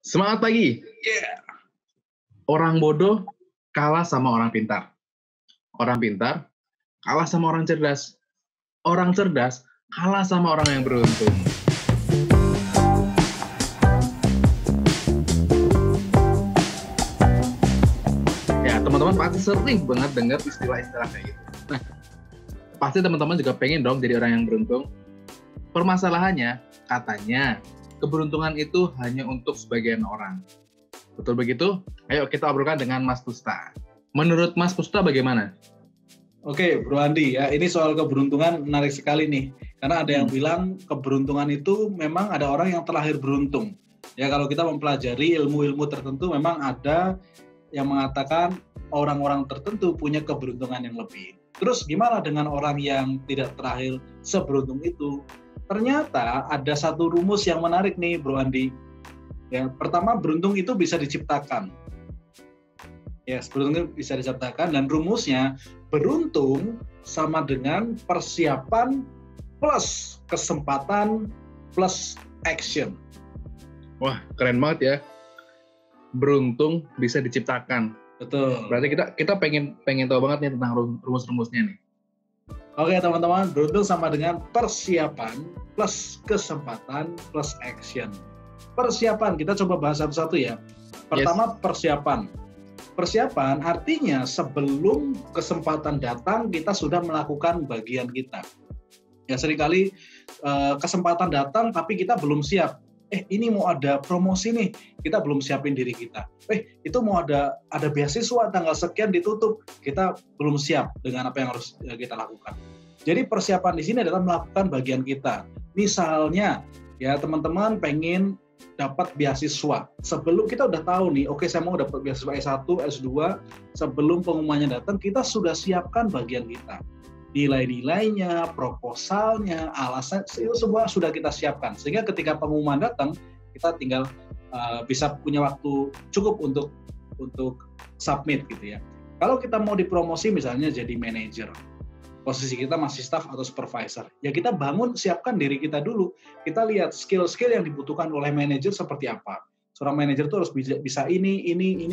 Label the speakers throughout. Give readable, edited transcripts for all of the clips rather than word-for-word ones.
Speaker 1: Semangat pagi.
Speaker 2: Yeah.
Speaker 1: Orang bodoh kalah sama orang pintar. Orang pintar kalah sama orang cerdas. Orang cerdas kalah sama orang yang beruntung. Ya, teman-teman pasti sering banget dengar istilah-istilah kayak gitu. Nah, pasti teman-teman juga pengen dong jadi orang yang beruntung. Permasalahannya, katanya keberuntungan itu hanya untuk sebagian orang. Betul begitu? Ayo kita obrolkan dengan Mas Pusta. Menurut Mas Pusta bagaimana?
Speaker 2: Oke, Bro Andi, ya ini soal keberuntungan menarik sekali nih. Karena ada yang bilang keberuntungan itu memang ada orang yang terlahir beruntung. Ya kalau kita mempelajari ilmu-ilmu tertentu memang ada yang mengatakan orang-orang tertentu punya keberuntungan yang lebih. Terus gimana dengan orang yang tidak terlahir seberuntung itu? Ternyata ada satu rumus yang menarik nih, Bro Andi. Ya, pertama beruntung itu bisa diciptakan. Ya, beruntung bisa diciptakan dan rumusnya beruntung sama dengan persiapan plus kesempatan plus action.
Speaker 1: Wah, keren banget ya. Beruntung bisa diciptakan.
Speaker 2: Betul.
Speaker 1: Berarti kita pengen tahu banget nih tentang rumus-rumusnya nih.
Speaker 2: Oke teman-teman, beruntung sama dengan persiapan plus kesempatan plus action. Persiapan, kita coba bahas satu-satu ya. Pertama, persiapan. Persiapan artinya sebelum kesempatan datang, kita sudah melakukan bagian kita. Ya seringkali kesempatan datang tapi kita belum siap. Ini mau ada promosi nih, kita belum siapin diri kita. Itu mau ada beasiswa tanggal sekian ditutup, kita belum siap dengan apa yang harus kita lakukan. Jadi persiapan di sini adalah melakukan bagian kita. Misalnya, ya teman-teman pengen dapat beasiswa. Sebelum kita udah tahu nih, oke saya mau dapat beasiswa S1, S2, sebelum pengumumannya datang, kita sudah siapkan bagian kita. Nilai-nilainya, proposalnya, alasan, itu semua sudah kita siapkan. Sehingga ketika pengumuman datang, kita tinggal bisa punya waktu cukup untuk submit gitu ya. Kalau kita mau dipromosi misalnya jadi manajer, posisi kita masih staff atau supervisor, ya kita bangun, siapkan diri kita dulu. Kita lihat skill-skill yang dibutuhkan oleh manajer seperti apa. Seorang manajer itu harus bisa ini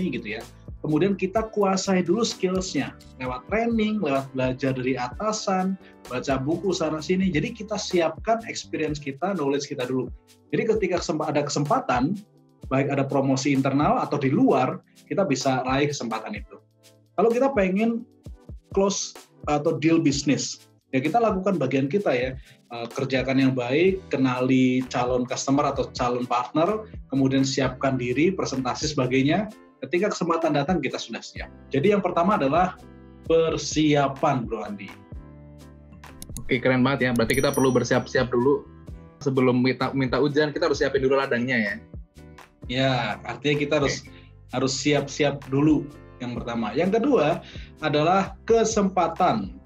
Speaker 2: gitu ya. Kemudian kita kuasai dulu skills-nya lewat training, lewat belajar dari atasan, baca buku sana-sini. Jadi kita siapkan experience kita, knowledge kita dulu. Jadi ketika ada kesempatan, baik ada promosi internal atau di luar, kita bisa raih kesempatan itu. Kalau kita pengen close atau deal bisnis, ya kita lakukan bagian kita ya. Kerjakan yang baik, kenali calon customer atau calon partner, kemudian siapkan diri, presentasi sebagainya. Ketika kesempatan datang, kita sudah siap. Jadi yang pertama adalah persiapan, Bro Andi.
Speaker 1: Oke, keren banget ya. Berarti kita perlu bersiap-siap dulu. Sebelum minta ujian, kita harus siapin dulu ladangnya ya.
Speaker 2: Ya, artinya kita harus siap-siap dulu yang pertama. Yang kedua adalah kesempatan.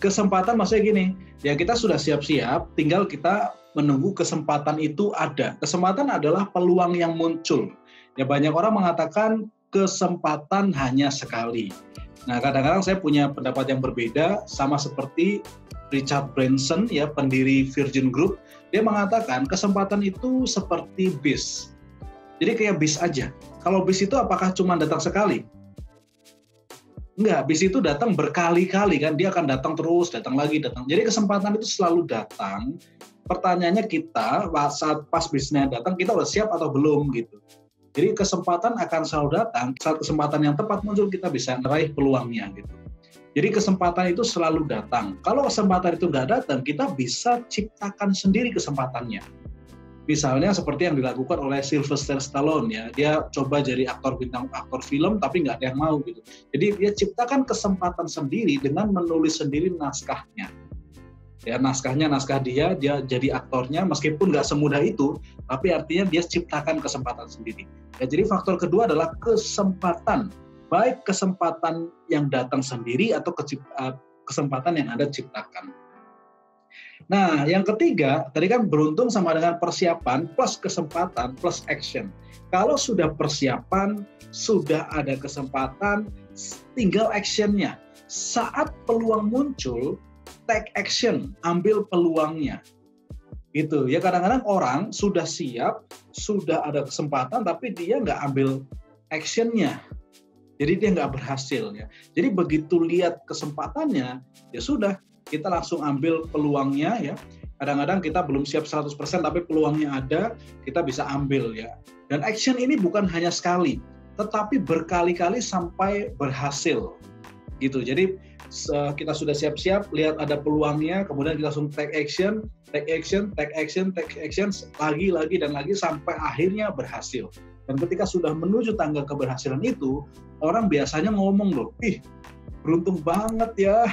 Speaker 2: Kesempatan maksudnya gini, ya kita sudah siap-siap, tinggal kita menunggu kesempatan itu ada. Kesempatan adalah peluang yang muncul. Ya banyak orang mengatakan kesempatan hanya sekali. Nah kadang-kadang saya punya pendapat yang berbeda, sama seperti Richard Branson ya pendiri Virgin Group, dia mengatakan kesempatan itu seperti bis. Jadi kayak bis aja. Kalau bis itu apakah cuma datang sekali? Enggak, bis itu datang berkali-kali kan, dia akan datang terus, datang lagi, datang. Jadi kesempatan itu selalu datang. Pertanyaannya kita saat pas bisnya datang kita udah siap atau belum gitu. Jadi kesempatan akan selalu datang, saat kesempatan yang tepat muncul kita bisa meraih peluangnya gitu. Jadi kesempatan itu selalu datang. Kalau kesempatan itu nggak datang, kita bisa ciptakan sendiri kesempatannya. Misalnya seperti yang dilakukan oleh Sylvester Stallone ya, dia coba jadi aktor film tapi nggak ada yang mau gitu. Jadi dia ciptakan kesempatan sendiri dengan menulis sendiri naskahnya. Ya naskah dia jadi aktornya meskipun nggak semudah itu, tapi artinya dia ciptakan kesempatan sendiri. Ya, jadi faktor kedua adalah kesempatan, baik kesempatan yang datang sendiri atau kesempatan yang Anda ciptakan. Nah, yang ketiga, tadi kan beruntung sama dengan persiapan plus kesempatan plus action. Kalau sudah persiapan, sudah ada kesempatan, tinggal actionnya. Saat peluang muncul, take action, ambil peluangnya. Gitu ya, kadang-kadang orang sudah siap, sudah ada kesempatan, tapi dia nggak ambil actionnya, jadi dia nggak berhasil ya. Jadi begitu lihat kesempatannya, ya sudah, kita langsung ambil peluangnya ya. Kadang-kadang kita belum siap 100%, tapi peluangnya ada, kita bisa ambil ya. Dan action ini bukan hanya sekali, tetapi berkali-kali sampai berhasil gitu. Jadi kita sudah siap-siap, lihat ada peluangnya, kemudian kita langsung take action, lagi dan lagi sampai akhirnya berhasil. Dan ketika sudah menuju tangga keberhasilan itu, orang biasanya ngomong loh, ih beruntung banget ya,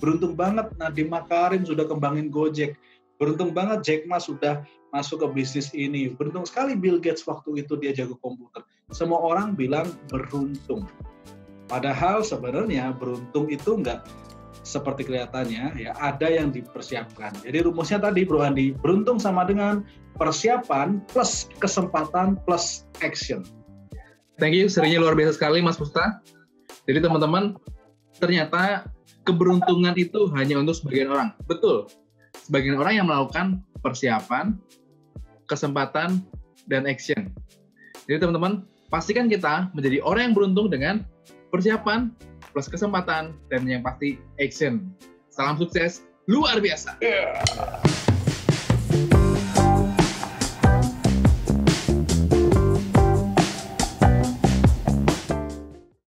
Speaker 2: beruntung banget Nadiem Makarim sudah kembangin Gojek, beruntung banget Jack Ma sudah masuk ke bisnis ini, beruntung sekali Bill Gates waktu itu dia jago komputer. Semua orang bilang beruntung. Padahal sebenarnya beruntung itu nggak seperti kelihatannya ya, ada yang dipersiapkan. Jadi rumusnya tadi Bro Andi, beruntung sama dengan persiapan plus kesempatan plus action.
Speaker 1: Thank you, serinya luar biasa sekali Mas Pusta. Jadi teman-teman, ternyata keberuntungan itu hanya untuk sebagian orang. Betul, sebagian orang yang melakukan persiapan, kesempatan, dan action. Jadi teman-teman, pastikan kita menjadi orang yang beruntung dengan persiapan plus kesempatan dan yang pasti action. Salam sukses luar biasa.